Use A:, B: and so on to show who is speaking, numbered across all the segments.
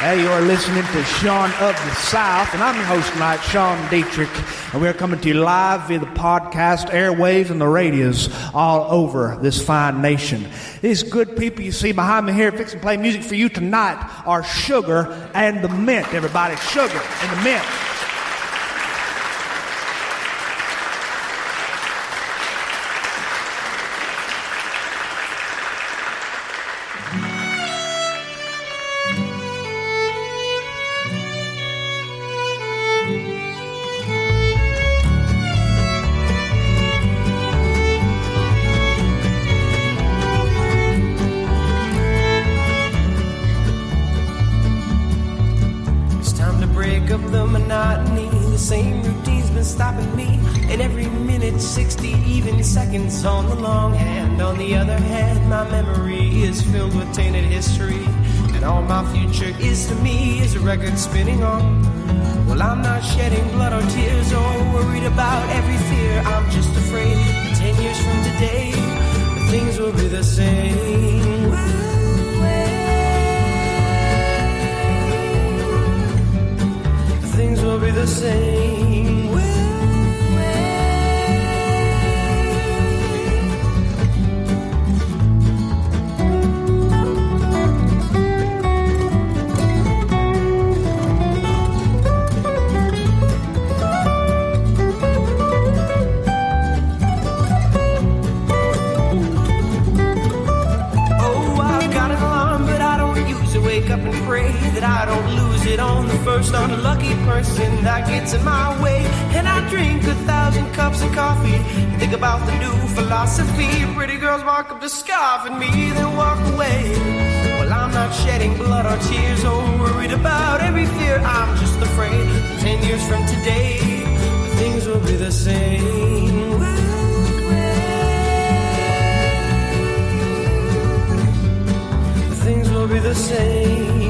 A: Hey, you're listening to Sean of the South, and I'm your host tonight, Sean Dietrich, and we're coming to you live via the podcast, airwaves, and the radios all over this fine nation. These good people you see behind me here fixing to play music for you tonight are Sugar and the Mint, everybody. Sugar and the Mint.
B: Seconds on the long hand. On the other hand, my memory is filled with tainted history, and all my future is to me is a record spinning on. Well, I'm not shedding blood or tears or worried about every fear. I'm just afraid that 10 years from today things will be the same. Things will be the same. I don't lose it on the first unlucky person that gets in my way. And I drink 1,000 cups of coffee and think about the new philosophy. Pretty girls walk up to scoff at me, then walk away. Well, I'm not shedding blood or tears or worried about every fear. I'm just afraid 10 years from today things will be the same. Things will be the same.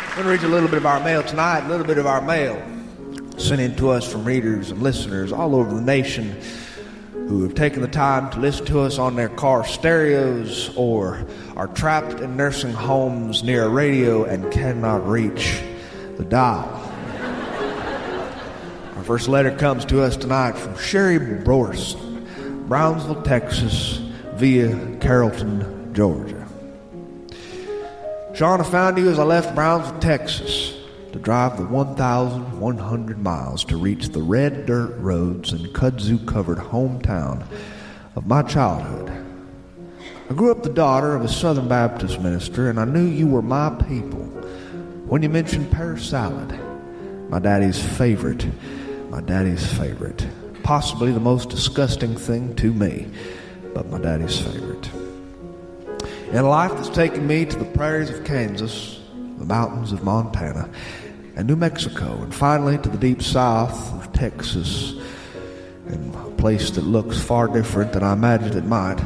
A: I'm going to read you a little bit of our mail tonight, a little bit of our mail sent in to us from readers and listeners all over the nation who have taken the time to listen to us on their car stereos or are trapped in nursing homes near a radio and cannot reach the dial. Our first letter comes to us tonight from Sherry Brorson, Brownsville, Texas, via Carrollton, Georgia. Sean, I found you as I left Brownsville, Texas, to drive the 1,100 miles to reach the red dirt roads and kudzu-covered hometown of my childhood. I grew up the daughter of a Southern Baptist minister, and I knew you were my people when you mentioned pear salad, my daddy's favorite, possibly the most disgusting thing to me, but my daddy's favorite. In a life that's taken me to the prairies of Kansas, the mountains of Montana, and New Mexico, and finally to the deep south of Texas, in a place that looks far different than I imagined it might,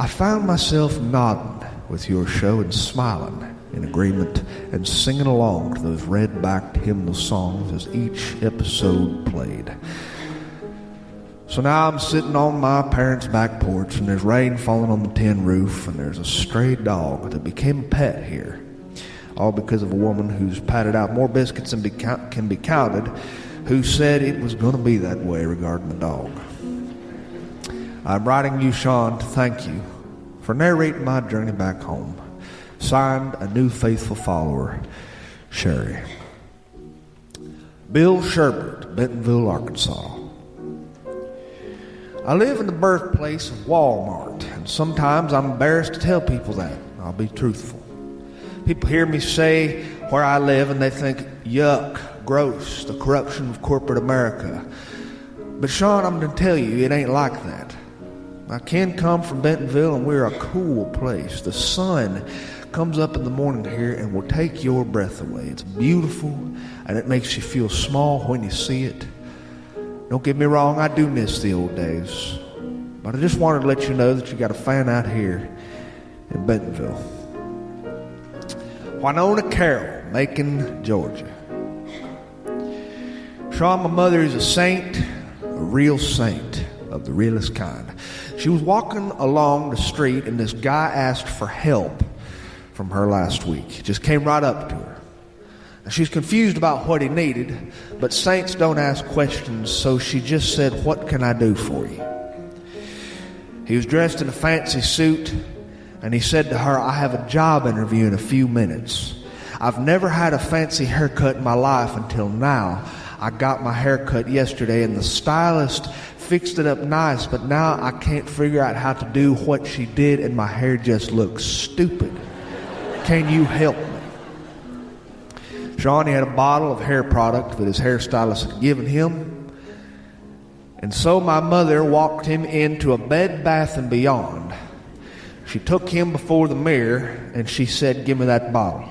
A: I found myself nodding with your show and smiling in agreement and singing along to those red-backed hymnal songs as each episode played. So now I'm sitting on my parents' back porch, and there's rain falling on the tin roof, and there's a stray dog that became a pet here, all because of a woman who's patted out more biscuits than can be counted, who said it was going to be that way regarding the dog. I'm writing you, Sean, to thank you for narrating my journey back home. Signed, a new faithful follower, Sherry. Bill Sherbert, Bentonville, Arkansas. I live in the birthplace of Walmart, and sometimes I'm embarrassed to tell people that. I'll be truthful. People hear me say where I live, and they think, yuck, gross, the corruption of corporate America. But Sean, I'm going to tell you, it ain't like that. I can come from Bentonville, and we're a cool place. The sun comes up in the morning here and will take your breath away. It's beautiful, and it makes you feel small when you see it. Don't get me wrong, I do miss the old days. But I just wanted to let you know that you got a fan out here in Bentonville. Winona Carroll, Macon, Georgia. Sean, my mother is a saint, a real saint of the realest kind. She was walking along the street, and this guy asked for help from her last week. He just came right up to her. Now, she's confused about what he needed, but saints don't ask questions, so she just said, "What can I do for you?" He was dressed in a fancy suit, and he said to her, "I have a job interview in a few minutes. I've never had a fancy haircut in my life until now. I got my hair cut yesterday, and the stylist fixed it up nice, but now I can't figure out how to do what she did, and my hair just looks stupid. Can you help me?" Sean, he had a bottle of hair product that his hairstylist had given him, and so my mother walked him into a Bed Bath & Beyond. She took him before the mirror, and she said, "Give me that bottle."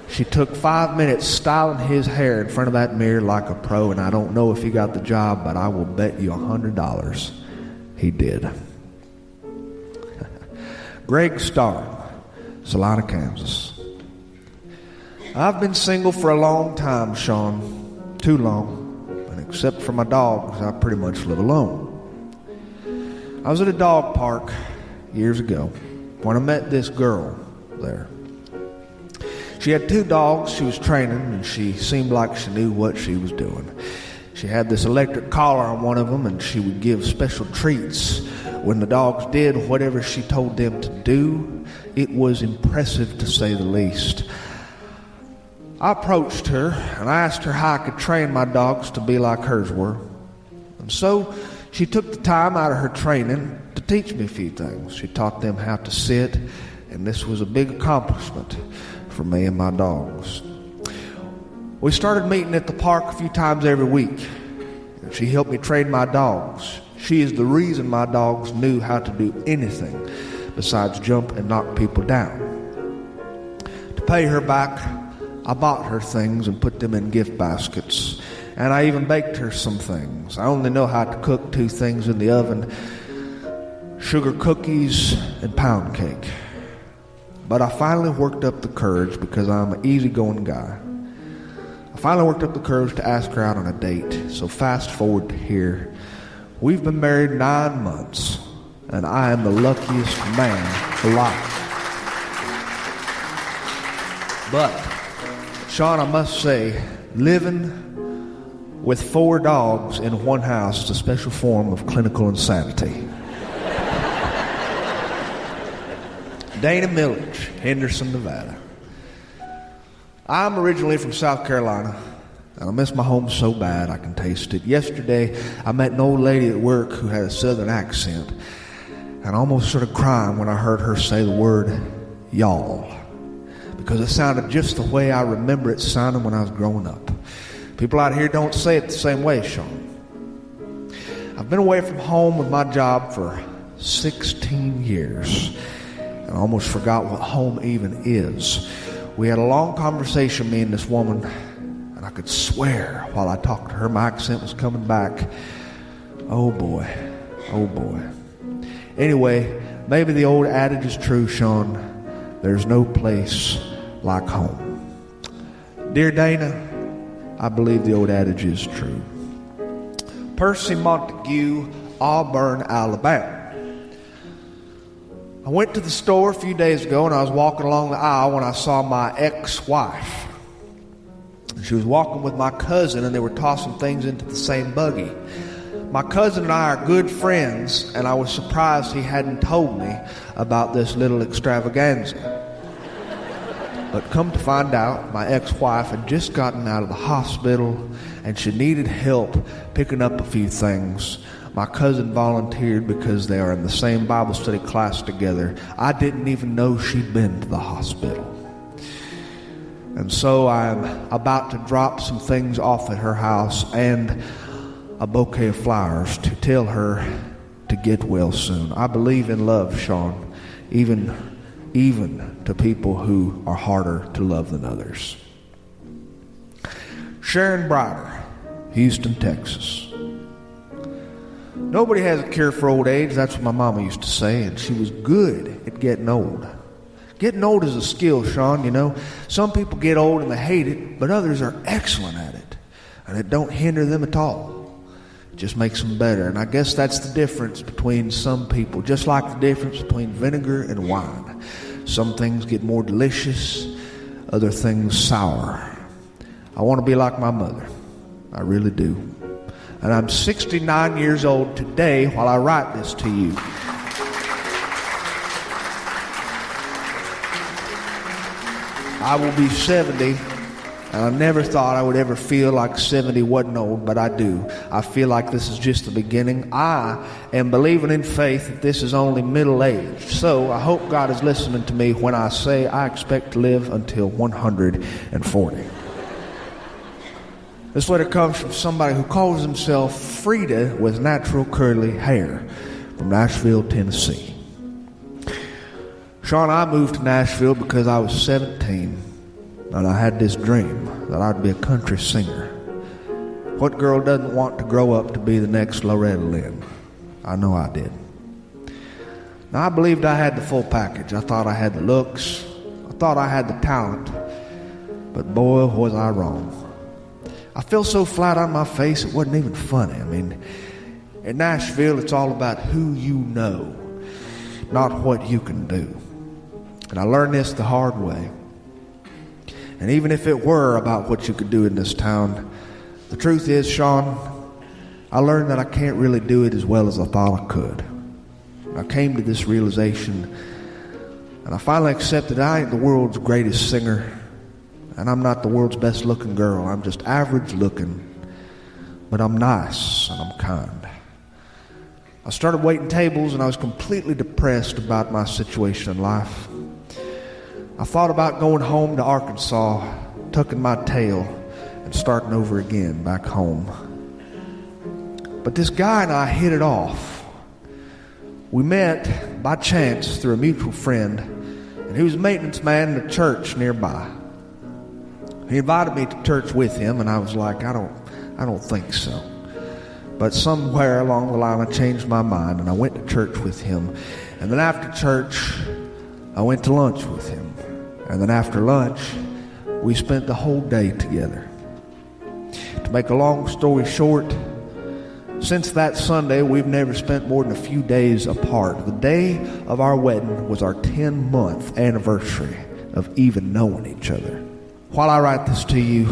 A: She took 5 minutes styling his hair in front of that mirror like a pro, and I don't know if he got the job, but I will bet you $100 he did. Greg Starr, Salina, Kansas. I've been single for a long time, Sean. Too long. And except for my dogs, I pretty much live alone. I was at a dog park years ago when I met this girl there. She had 2 dogs she was training, and she seemed like she knew what she was doing. She had this electric collar on one of them, and she would give special treats when the dogs did whatever she told them to do. It was impressive, to say the least. I approached her, and I asked her how I could train my dogs to be like hers were. And so she took the time out of her training to teach me a few things. She taught them how to sit, and this was a big accomplishment for me and my dogs. We started meeting at the park a few times every week. She helped me train my dogs. She is the reason my dogs knew how to do anything besides jump and knock people down. To pay her back, I bought her things and put them in gift baskets. And I even baked her some things. I only know how to cook 2 things in the oven: sugar cookies and pound cake. But I finally worked up the courage, because I'm an easygoing guy. I finally worked up the courage to ask her out on a date. So fast forward to here. We've been married 9 months, and I am the luckiest man alive. But, Sean, I must say, living with 4 dogs in one house is a special form of clinical insanity. Dana Millage, Henderson, Nevada. I'm originally from South Carolina, and I miss my home so bad I can taste it. Yesterday, I met an old lady at work who had a southern accent, and I almost started crying when I heard her say the word y'all, because it sounded just the way I remember it sounding when I was growing up. People out here don't say it the same way, Sean. I've been away from home with my job for 16 years. I almost forgot what home even is. We had a long conversation, me and this woman, and I could swear while I talked to her my accent was coming back. Oh boy, oh boy. Anyway, maybe the old adage is true, Sean. there's no place like home. Dear Dana, I believe the old adage is true. Percy Montague, Auburn, Alabama. I went to the store a few days ago and I was walking along the aisle when I saw my ex-wife. She was walking with my cousin and they were tossing things into the same buggy. My cousin and I are good friends, and I was surprised he hadn't told me about this little extravaganza. But come to find out, my ex-wife had just gotten out of the hospital and she needed help picking up a few things. My cousin volunteered because they are in the same Bible study class together. I didn't even know she'd been to the hospital. And so I'm about to drop some things off at her house and a bouquet of flowers to tell her to get well soon. I believe in love, Sean, even to people who are harder to love than others. Sharon Brider, Houston, Texas. Nobody has a cure for old age. That's what my mama used to say, and she was good at getting old. Getting old is a skill, Sean, you know. Some people get old and they hate it, but others are excellent at it, and it don't hinder them at all. It just makes them better. And I guess that's the difference between some people, just like the difference between vinegar and wine. Some things get more delicious, other things sour. I want to be like my mother. I really do. And I'm 69 years old today while I write this to you. I will be 70. And I never thought I would ever feel like 70 wasn't old, but I do. I feel like this is just the beginning. I am believing in faith that this is only middle age. So I hope God is listening to me when I say I expect to live until 140. This letter comes from somebody who calls himself Frida with natural curly hair from Nashville, Tennessee. Sean, I moved to Nashville because I was 17. And I had this dream that I'd be a country singer. What girl doesn't want to grow up to be the next Loretta Lynn? I know I did. Now, I believed I had the full package. I thought I had the looks. I thought I had the talent. But boy, was I wrong. I fell so flat on my face, it wasn't even funny. I mean, in Nashville, it's all about who you know, not what you can do. And I learned this the hard way. And even if it were about what you could do in this town, the truth is, Sean, I learned that I can't really do it as well as I thought I could. I came to this realization, and I finally accepted I ain't the world's greatest singer, and I'm not the world's best looking girl. I'm just average looking, but I'm nice and I'm kind. I started waiting tables, and I was completely depressed about my situation in life. I thought about going home to Arkansas, tucking my tail, and starting over again back home. But this guy and I hit it off. We met by chance through a mutual friend, and he was a maintenance man in a church nearby. He invited me to church with him, and I was like, I don't think so. But somewhere along the line, I changed my mind, and I went to church with him. And then after church, I went to lunch with him. And then after lunch, we spent the whole day together. To make a long story short, since that Sunday, we've never spent more than a few days apart. The day of our wedding was our 10-month anniversary of even knowing each other. While I write this to you,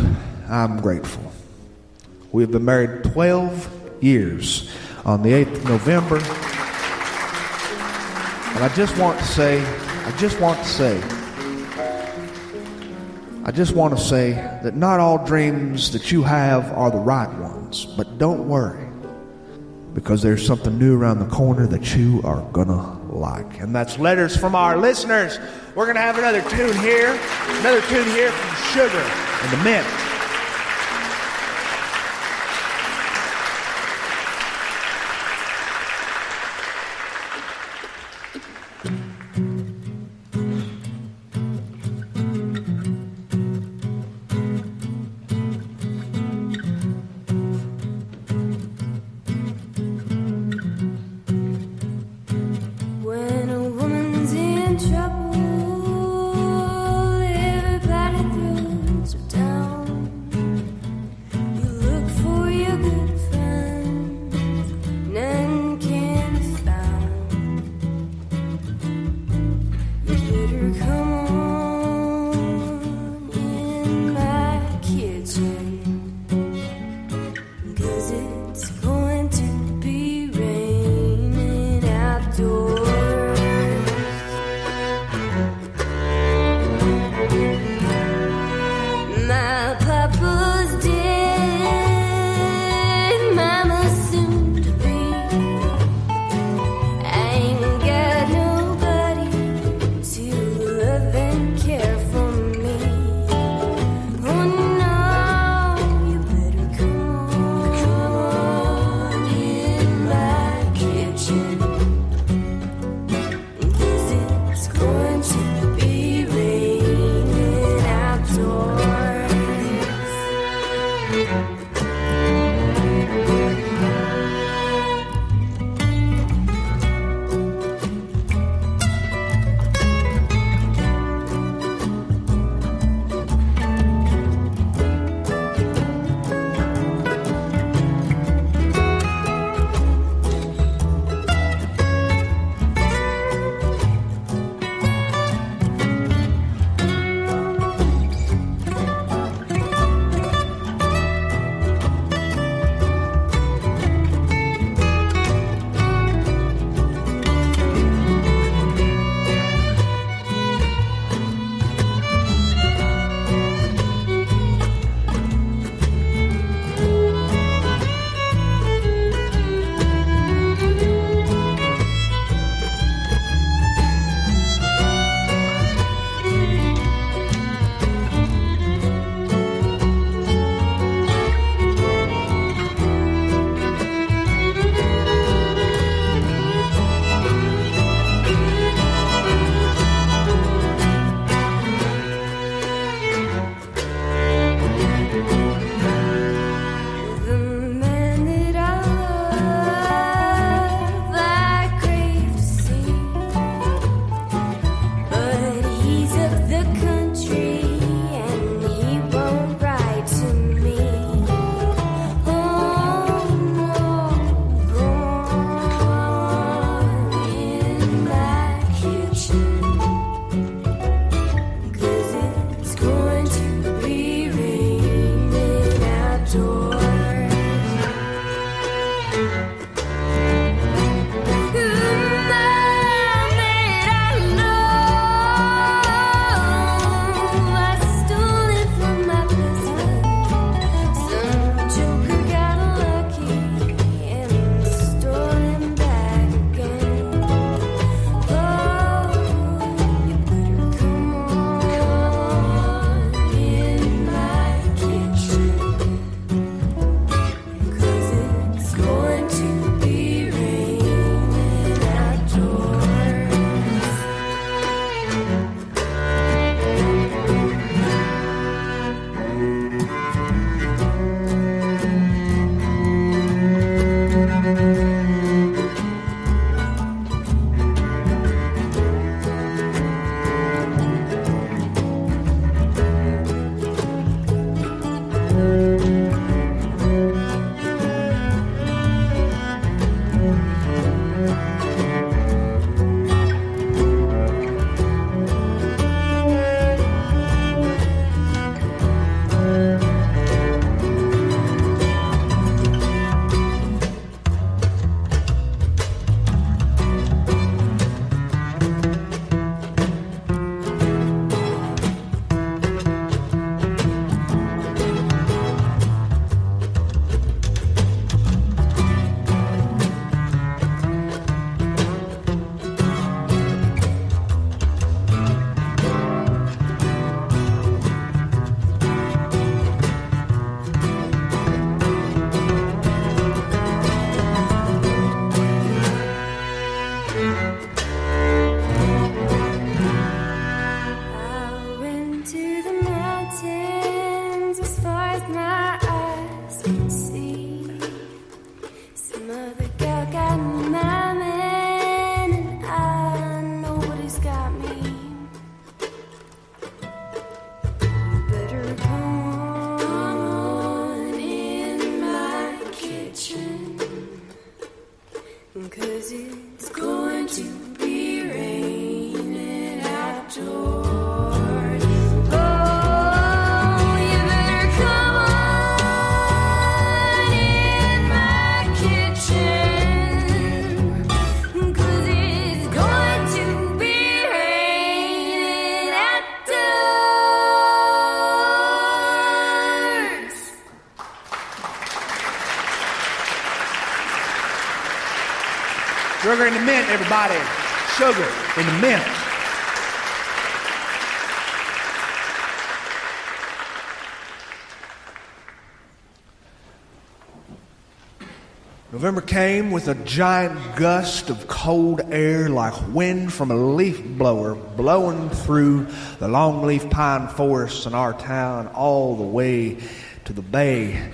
A: I'm grateful. We have been married 12 years on the 8th of November. And I just want to say that not all dreams that you have are the right ones, but don't worry, because there's something new around the corner that you are gonna like. And that's letters from our listeners. We're gonna have another tune here from Sugar and the Mint.
C: When a woman's in trouble,
A: Sugar in the mint, everybody. Sugar in the mint. November came with a giant gust of cold air like wind from a leaf blower blowing through the longleaf pine forests in our town all the way to the bay,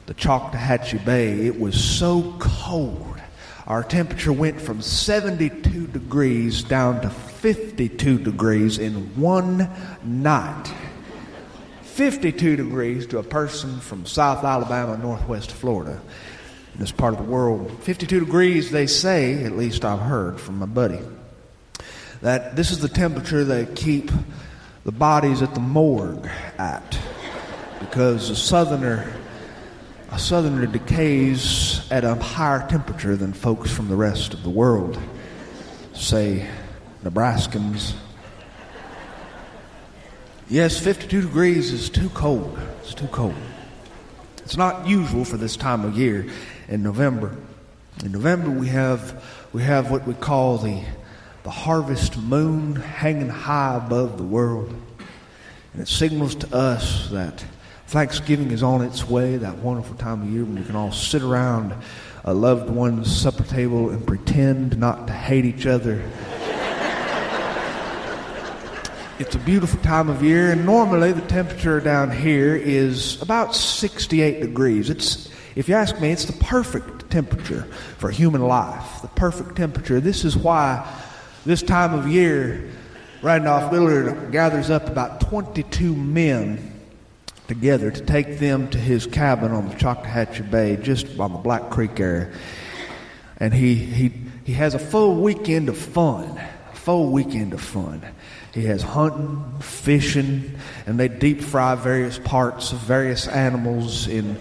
A: the Choctawhatchee Bay. It was so cold. Our temperature went from 72 degrees down to 52 degrees in one night. 52 degrees to a person from South Alabama, Northwest Florida. In this part of the world, 52 degrees, they say, at least I've heard from my buddy, that this is the temperature they keep the bodies at the morgue at, because a southerner decays at a higher temperature than folks from the rest of the world, say Nebraskans. Yes, 52 degrees is too cold. It's too cold. It's not usual for this time of year in November. In November we have what we call the harvest moon hanging high above the world. And it signals to us that Thanksgiving is on its way, that wonderful time of year when you can all sit around a loved one's supper table and pretend not to hate each other. It's a beautiful time of year, and normally the temperature down here is about 68 degrees. If you ask me, it's the perfect temperature for human life, the perfect temperature. This is why this time of year, Randolph Willard gathers up about 22 men together to take them to his cabin on the Choctawhatchee Bay, just on the Black Creek area. And he has a full weekend of fun, He has hunting, fishing, and they deep fry various parts of various animals in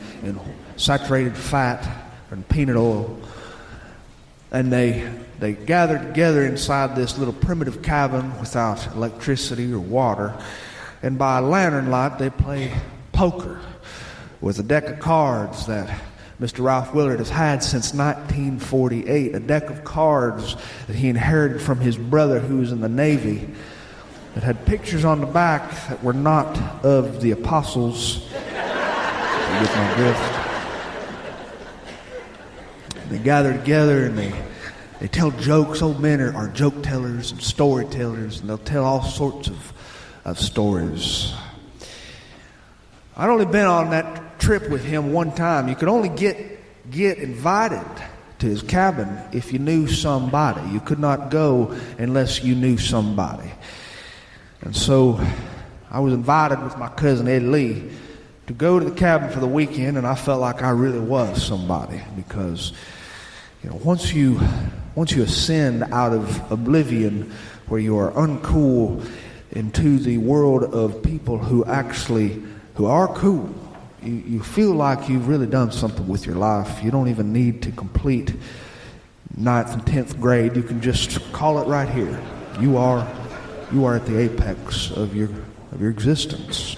A: saturated fat and peanut oil. And they gather together inside this little primitive cabin without electricity or water. And by lantern light, they play poker with a deck of cards that Mr. Ralph Willard has had since 1948, a deck of cards that he inherited from his brother who was in the Navy, that had pictures on the back that were not of the apostles. You get my drift. They gather together and they tell jokes. Old men are joke tellers and storytellers, and they'll tell all sorts of stories. I'd only been on that trip with him one time. You could only get invited to his cabin if you knew somebody. You could not go unless you knew somebody. And so I was invited with my cousin Ed Lee to go to the cabin for the weekend, and I felt like I really was somebody, because once you ascend out of oblivion where you are uncool into the world of people who are cool, you feel like you've really done something with your life. You don't even need to complete 9th and 10th grade. You can just call it right here. You are at the apex of your existence.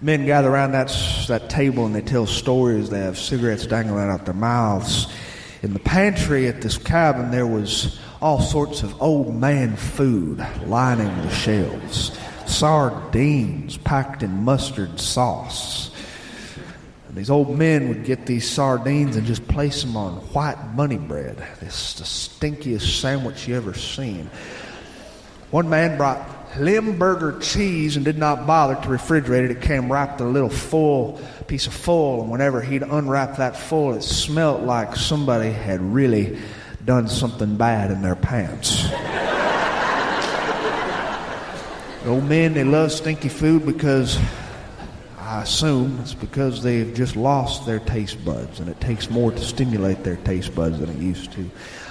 A: Men gather around that table and they tell stories. They have cigarettes dangling out their mouths. In the pantry at this cabin, there was all sorts of old man food lining the shelves. Sardines packed in mustard sauce. And these old men would get these sardines and just place them on white bunny bread. This the stinkiest sandwich you ever seen. One man brought Limburger cheese and did not bother to refrigerate it. It came wrapped in a little piece of foil, and whenever he'd unwrap that foil, it smelled like somebody had really done something bad in their pants. The old men, they love stinky food because, I assume, it's because they've just lost their taste buds, and it takes more to stimulate their taste buds than it used to.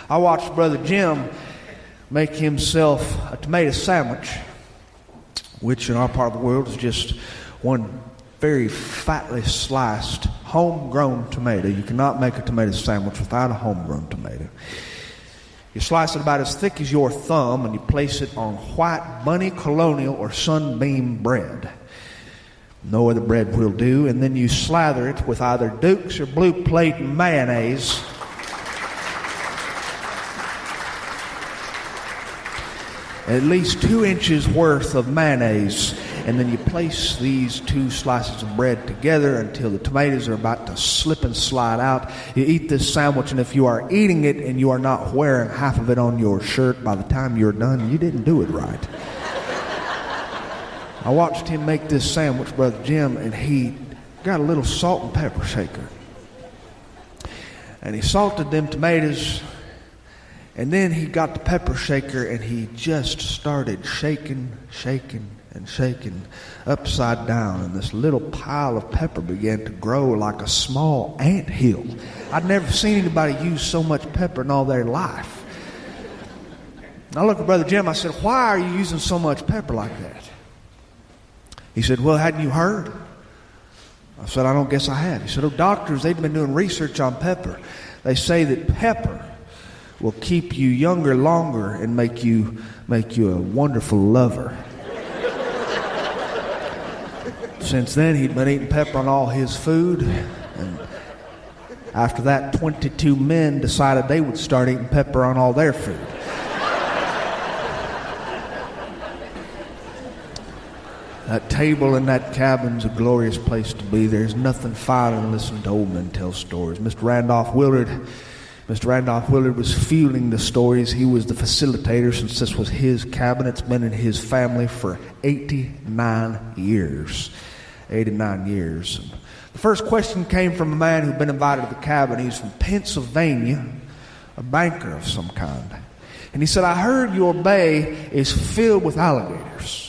A: I watched Brother Jim make himself a tomato sandwich, which in our part of the world is just one very fatly sliced homegrown tomato. You cannot make a tomato sandwich without a homegrown tomato. You slice it about as thick as your thumb, and you place it on white bunny colonial or sunbeam bread. No other bread will do. And then you slather it with either Duke's or Blue Plate mayonnaise. at least 2 inches worth of mayonnaise, and then you place these 2 slices of bread together until the tomatoes are about to slip and slide out. You eat this sandwich, and if you are eating it and you are not wearing half of it on your shirt by the time you're done, you didn't do it right. I watched him make this sandwich, Brother Jim, and he got a little salt and pepper shaker. And he salted them tomatoes, and then he got the pepper shaker and he just started shaking upside down, and this little pile of pepper began to grow like a small anthill. I'd never seen anybody use so much pepper in all their life. I looked at Brother Jim, I said, why are you using so much pepper like that? He said, well, hadn't you heard? I said, I don't guess I have. He said, oh, doctors, they've been doing research on pepper. They say that pepper will keep you younger longer and make you a wonderful lover. Since then, he'd been eating pepper on all his food. And after that, 22 men decided they would start eating pepper on all their food. That table in that cabin's a glorious place to be. There's nothing finer than listening to old men tell stories. Mr. Randolph Willard was fueling the stories. He was the facilitator since this was his cabin. It's been in his family for 89 years. 89 years. And the first question came from a man who'd been invited to the cabin. He was from Pennsylvania, a banker of some kind. And he said, I heard your bay is filled with alligators.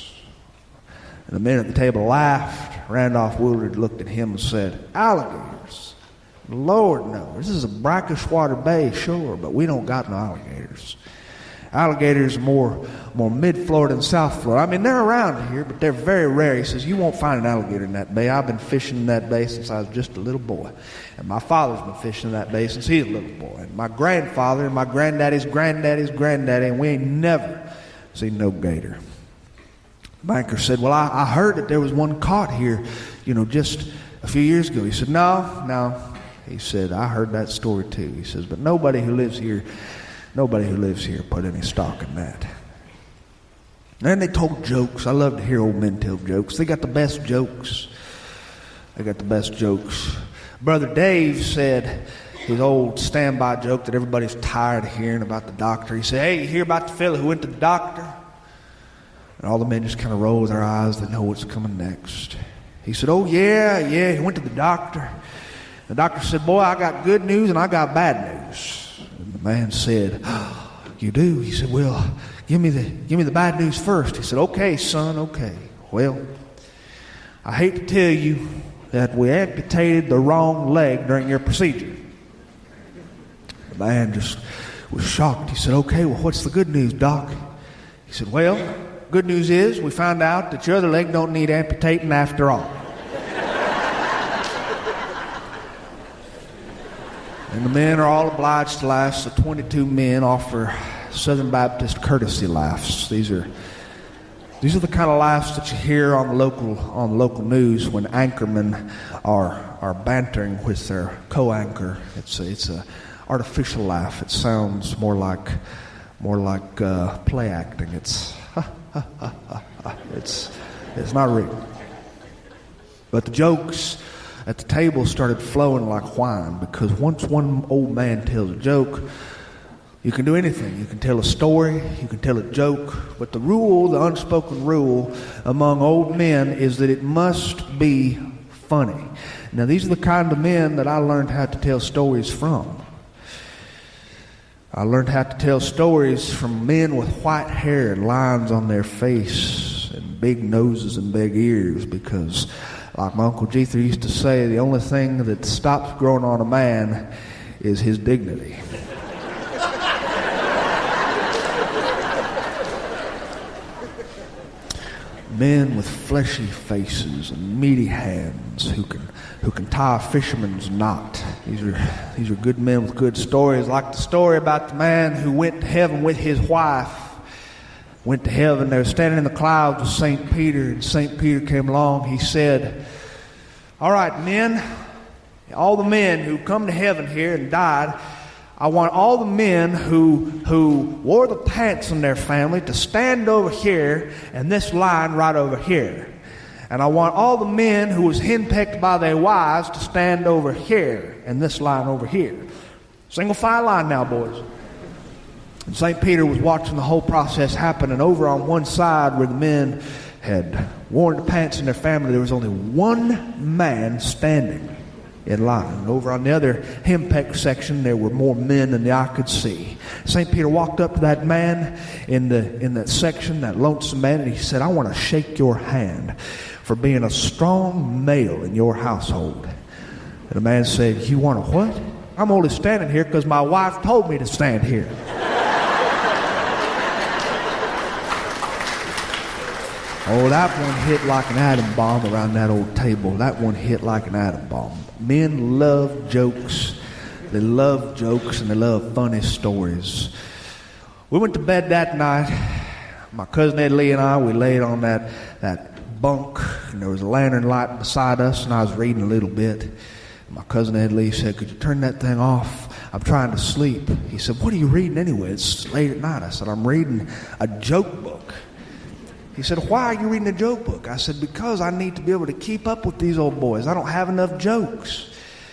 A: And the men at the table laughed. Randolph Willard looked at him and said, alligators? Lord, no. This is a brackish water bay, sure, but we don't got no alligators. Alligators are more mid-Florida than South Florida. I mean, they're around here, but they're very rare. He says, you won't find an alligator in that bay. I've been fishing in that bay since I was just a little boy. And my father's been fishing in that bay since he was a little boy. And my grandfather and my granddaddy's granddaddy, and we ain't never seen no gator. The banker said, well, I heard that there was one caught here, just a few years ago. He said, no. He said, I heard that story too. He says, but nobody who lives here put any stock in that. And then they told jokes. I love to hear old men tell jokes. They got the best jokes. Brother Dave said his old standby joke that everybody's tired of hearing about the doctor. He said, hey, you hear about the fellow who went to the doctor? And all the men just kind of roll their eyes. They know what's coming next. He said, oh, yeah, he went to the doctor. The doctor said, boy, I got good news and I got bad news. And the man said, oh, you do? He said, well, give me the bad news first. He said, okay, son, okay. Well, I hate to tell you that we amputated the wrong leg during your procedure. The man just was shocked. He said, okay, well, what's the good news, doc? He said, well, good news is we found out that your other leg don't need amputating after all. And the men are all obliged to laugh, so 22 men offer Southern Baptist courtesy laughs. These are the kind of laughs that you hear on the local news when anchormen are bantering with their co-anchor. It's a artificial laugh. It sounds more like play acting. It's not real. But the jokes at the table started flowing like wine, because once one old man tells a joke, you can do anything. You can tell a story, you can tell a joke, but the unspoken rule among old men is that it must be funny. Now, these are the kind of men that I learned how to tell stories from. I learned how to tell stories from men with white hair and lines on their face and big noses and big ears, because like my Uncle Jether used to say, the only thing that stops growing on a man is his dignity. Men with fleshy faces and meaty hands who can tie a fisherman's knot. These are good men with good stories, like the story about the man who went to heaven with his wife. Went to heaven, they were standing in the clouds with St. Peter, and St. Peter came along. He said, all right, men, all the men who come to heaven here and died, I want all the men who wore the pants in their family to stand over here and this line right over here. And I want all the men who was henpecked by their wives to stand over here and this line over here. Single file line now, boys. And St. Peter was watching the whole process happen, and over on one side where the men had worn the pants in their family, there was only one man standing in line. And over on the other henpecked section, there were more men than the eye could see. St. Peter walked up to that man in that section, that lonesome man, and he said, I want to shake your hand for being a strong male in your household. And the man said, you want to what? I'm only standing here because my wife told me to stand here. Oh, that one hit like an atom bomb around that old table. That one hit like an atom bomb. Men love jokes. They love jokes and they love funny stories. We went to bed that night. My cousin Ed Lee and I, we laid on that bunk, and there was a lantern light beside us, and I was reading a little bit. And my cousin Ed Lee said, could you turn that thing off? I'm trying to sleep. He said, what are you reading anyway? It's late at night. I said, I'm reading a joke book. He said, why are you reading a joke book? I said, because I need to be able to keep up with these old boys. I don't have enough jokes.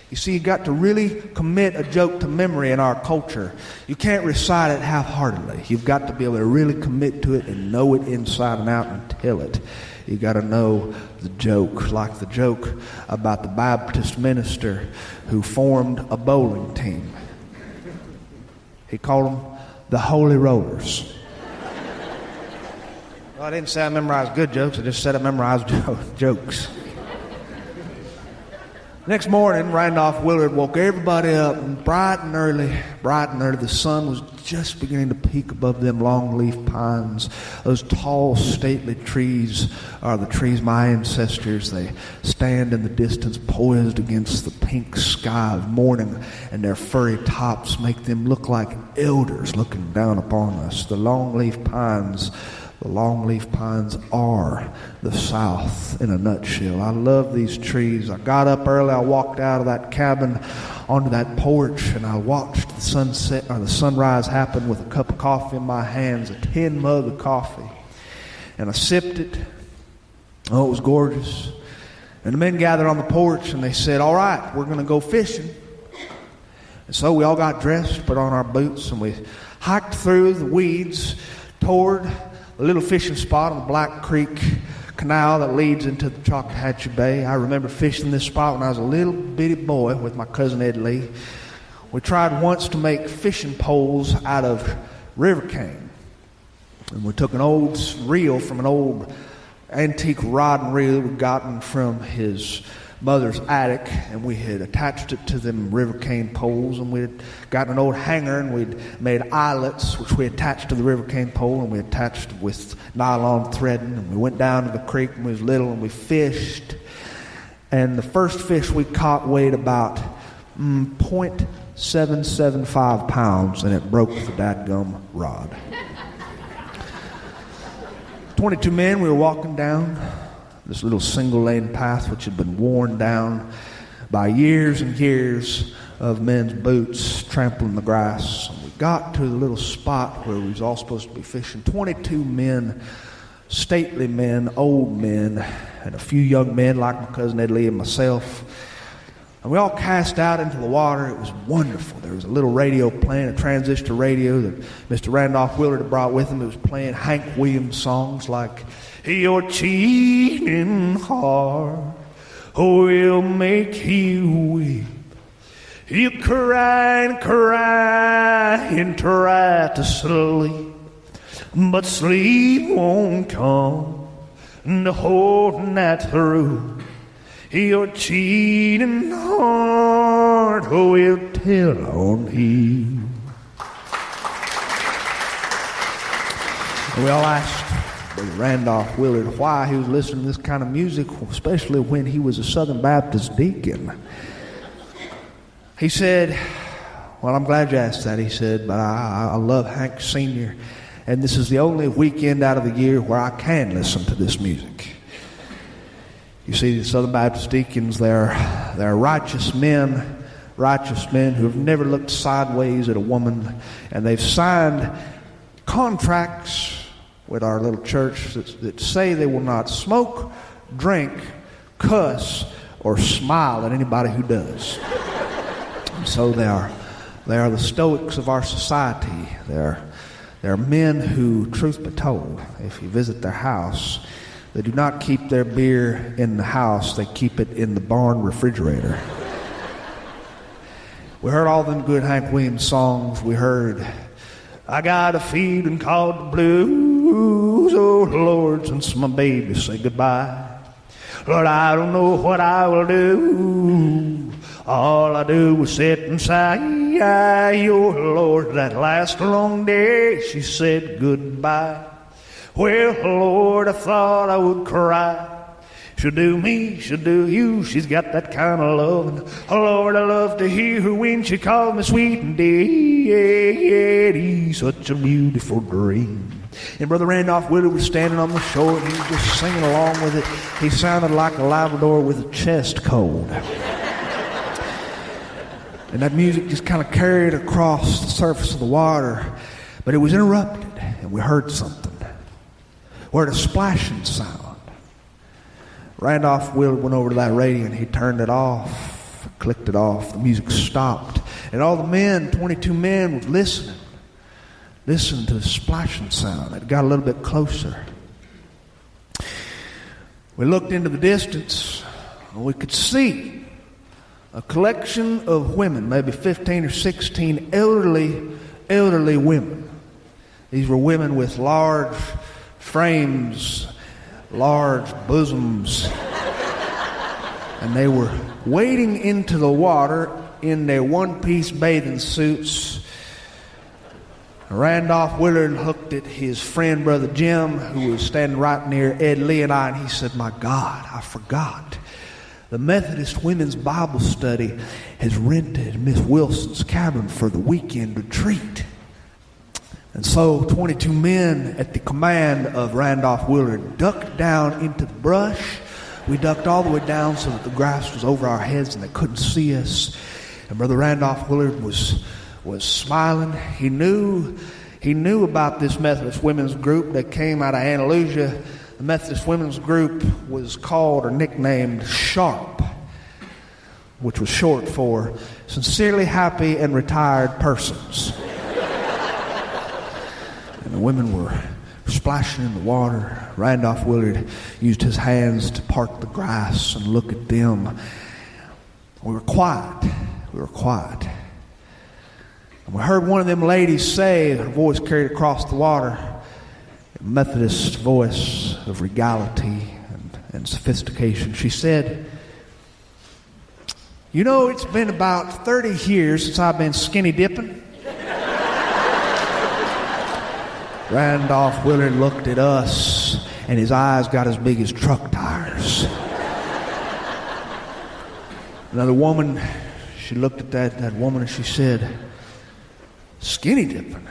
A: You see, you got to really commit a joke to memory in our culture. You can't recite it half-heartedly. You've got to be able to really commit to it and know it inside and out and tell it. You got to know the joke, like the joke about the Baptist minister who formed a bowling team. He called them the Holy Rollers. Well, I didn't say I memorized good jokes. I just said I memorized jokes. Next morning, Randolph Willard woke everybody up, and bright and early, the sun was just beginning to peek above them longleaf pines. Those tall, stately trees are the trees my ancestors. They stand in the distance, poised against the pink sky of morning, and their furry tops make them look like elders looking down upon us. The longleaf pines are the South in a nutshell. I love these trees. I got up early. I walked out of that cabin onto that porch, and I watched the sunset or the sunrise happen with a cup of coffee in my hands, a tin mug of coffee. And I sipped it. Oh, it was gorgeous. And the men gathered on the porch, and they said, all right, we're going to go fishing. And so we all got dressed, put on our boots, and we hiked through the weeds toward a little fishing spot on the Black Creek Canal that leads into the Choctawhatchee Bay. I remember fishing this spot when I was a little bitty boy with my cousin Ed Lee. We tried once to make fishing poles out of river cane. And we took an old reel from an old antique rod and reel we'd gotten from his mother's attic, and we had attached it to them river cane poles, and we'd gotten an old hanger, and we'd made eyelets which we attached to the river cane pole, and we attached with nylon threading, and we went down to the creek when we was little, and we fished. And the first fish we caught weighed about 0.775 pounds, and it broke the dadgum rod. 22 men, we were walking down this little single-lane path which had been worn down by years and years of men's boots trampling the grass. And we got to the little spot where we was all supposed to be fishing. 22 men, stately men, old men, and a few young men like my cousin Ed Lee and myself. And we all cast out into the water. It was wonderful. There was a little radio playing, a transistor radio that Mr. Randolph Willard had brought with him. It was playing Hank Williams songs like your cheating heart will make you weep. You cry and cry and try to sleep, but sleep won't come the whole night through. Your cheating heart will tell on you. We all asked Brother Randolph Willard why he was listening to this kind of music, especially when he was a Southern Baptist deacon. He said, well, I'm glad you asked that, he said, but I love Hank Sr., and this is the only weekend out of the year where I can listen to this music. You see, the Southern Baptist deacons, they're righteous men, righteous men who have never looked sideways at a woman, and they've signed contracts with our little church that say they will not smoke, drink, cuss, or smile at anybody who does. And so they are the stoics of our society. They are men who, truth be told, if you visit their house, they do not keep their beer in the house, they keep it in the barn refrigerator. We heard all them good Hank Williams songs. We heard, I got a feeling called the blues, oh Lord, since my baby said goodbye. Lord, I don't know what I will do. All I do is sit and sigh. Oh Lord, that last long day she said goodbye. Well, Lord, I thought I would cry. She'll do me, she'll do you, she's got that kind of love. Oh Lord, I love to hear her when she calls me sweet and dear. Such a beautiful dream. And Brother Randolph Willard was standing on the shore and he was just singing along with it. He sounded like a Labrador with a chest cold. And that music just kind of carried across the surface of the water. But it was interrupted and we heard something. We heard a splashing sound. Randolph Willard went over to that radio and he turned it off, clicked it off. The music stopped. And all the men, 22 men, were listening to the splashing sound. It got a little bit closer. We looked into the distance and we could see a collection of women, maybe 15 or 16 elderly women. These were women with large frames, large bosoms, and they were wading into the water in their one-piece bathing suits. Randolph Willard looked at his friend, Brother Jim, who was standing right near Ed Lee and I, and he said, my God, I forgot. The Methodist Women's Bible Study has rented Miss Wilson's cabin for the weekend retreat. And so 22 men at the command of Randolph Willard ducked down into the brush. We ducked all the way down so that the grass was over our heads and they couldn't see us. And Brother Randolph Willard was smiling. He knew about this Methodist women's group that came out of Andalusia. The Methodist women's group was called or nicknamed SHARP, which was short for Sincerely Happy and Retired Persons. And the women were splashing in the water. Randolph Willard used his hands to part the grass and look at them. We were quiet. And we heard one of them ladies say, her voice carried across the water, a Methodist voice of regality and sophistication. She said, you know, it's been about 30 years since I've been skinny dipping. Randolph Willard looked at us, and his eyes got as big as truck tires. Another woman, she looked at that woman and she said, skinny dipping?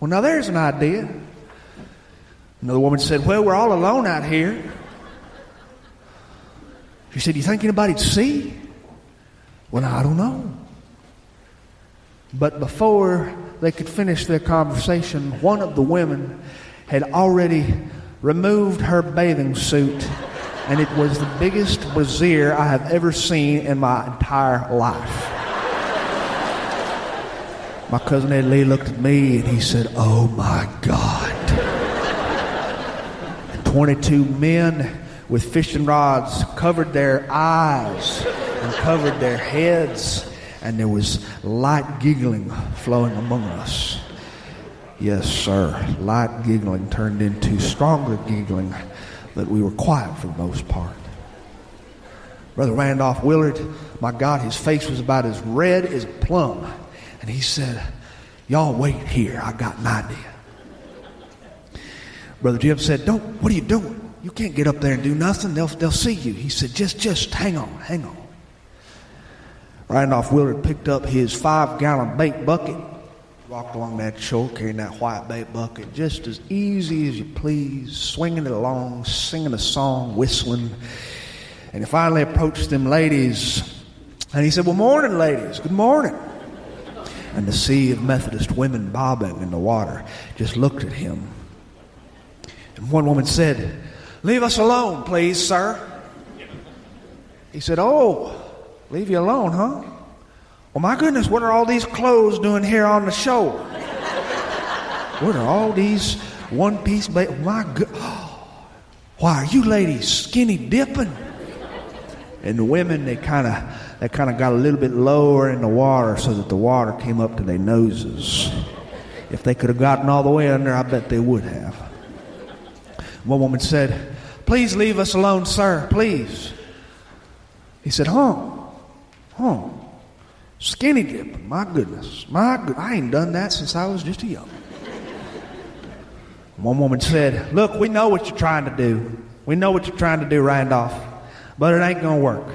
A: Well, now there's an idea. Another woman said, well, we're all alone out here. She said, you think anybody'd see? Well, now, I don't know. But before they could finish their conversation, one of the women had already removed her bathing suit, and it was the biggest brassiere I have ever seen in my entire life. My cousin Ed Lee looked at me and he said, oh my God. And 22 men with fishing rods covered their eyes and covered their heads, and there was light giggling flowing among us. Yes, sir. Light giggling turned into stronger giggling, but we were quiet for the most part. Brother Randolph Willard, my God, his face was about as red as a plum. And he said, y'all wait here. I got an idea. Brother Jim said, what are you doing? You can't get up there and do nothing. They'll see you. He said, just hang on. Randolph Willard picked up his 5-gallon bait bucket, walked along that shore carrying that white bait bucket just as easy as you please, swinging it along, singing a song, whistling. And he finally approached them ladies And he said, well, morning, ladies. Good morning. And the sea of Methodist women bobbing in the water just looked at him. And one woman said, leave us alone, please, sir. He said, oh, leave you alone, huh? Well, my goodness, what are all these clothes doing here on the shore? What are all these one-piece my good, why are you ladies skinny dipping? And the women, they kind of got a little bit lower in the water so that the water came up to their noses. If they could have gotten all the way under, I bet they would have. One woman said, please leave us alone, sir, please. He said, skinny dipping, my goodness, I ain't done that since I was just a young. One woman said, look, we know what you're trying to do. We know what you're trying to do, Randolph, but it ain't going to work.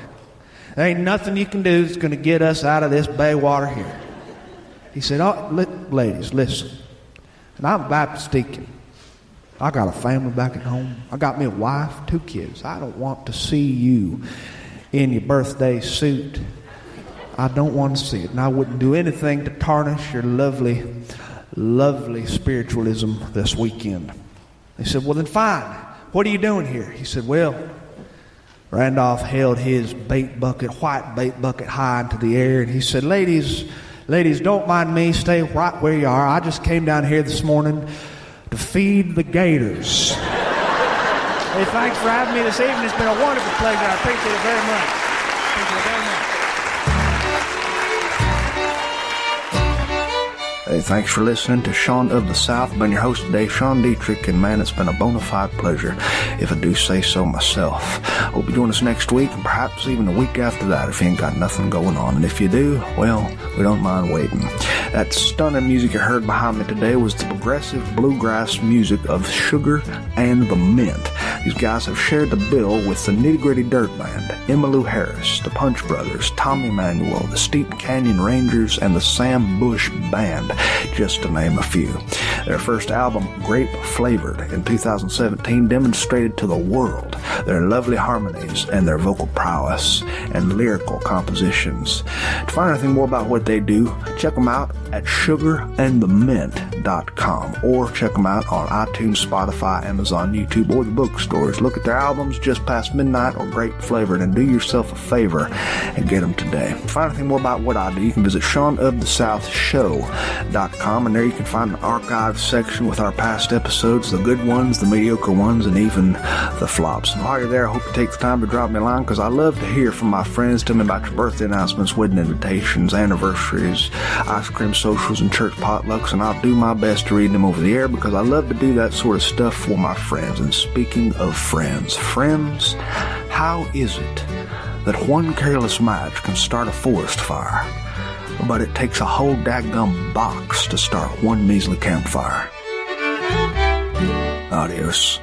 A: There ain't nothing you can do that's going to get us out of this bay water here. He said, ladies, listen, and I'm a Baptist deacon. I got a family back at home. I got me a wife, 2 kids. I don't want to see you in your birthday suit. I don't want to see it. And I wouldn't do anything to tarnish your lovely, lovely spiritualism this weekend. They said, well, then fine. What are you doing here? He said, well, Randolph held his white bait bucket high into the air, and he said, ladies, don't mind me. Stay right where you are. I just came down here this morning to feed the gators. Hey, thanks for having me this evening. It's been a wonderful pleasure. I appreciate it very much. Appreciate it very much. Hey, thanks for listening to Sean of the South. I've been your host today, Sean Dietrich, and man, it's been a bona fide pleasure, if I do say so myself. Hope you join us next week, and perhaps even a week after that if you ain't got nothing going on. And if you do, well, we don't mind waiting. That stunning music you heard behind me today was the progressive bluegrass music of Sugar and the Mint. These guys have shared the bill with the Nitty Gritty Dirt Band, Emmylou Harris, the Punch Brothers, Tommy Emmanuel, the Steep Canyon Rangers, and the Sam Bush Band, just to name a few. Their first album, Grape Flavored, in 2017 demonstrated to the world their lovely harmonies and their vocal prowess and lyrical compositions. To find anything more about what they do, check them out at sugarandthemint.com or check them out on iTunes, Spotify, Amazon, YouTube, or the bookstores. Look at their albums, Just Past Midnight or Grape Flavored, and do yourself a favor and get them today. To find anything more about what I do, you can visit SeanoftheSouthShow.com, and there you can find an archive section with our past episodes, the good ones, the mediocre ones, and even the flops. And while you're there, I hope you take the time to drop me a line, because I love to hear from my friends. Tell me about your birthday announcements, wedding invitations, anniversaries, ice cream socials, and church potlucks, and I'll do my best to read them over the air, because I love to do that sort of stuff for my friends. And speaking of friends, how is it that one careless match can start a forest fire, but it takes a whole dadgum box to start one measly campfire? Adios.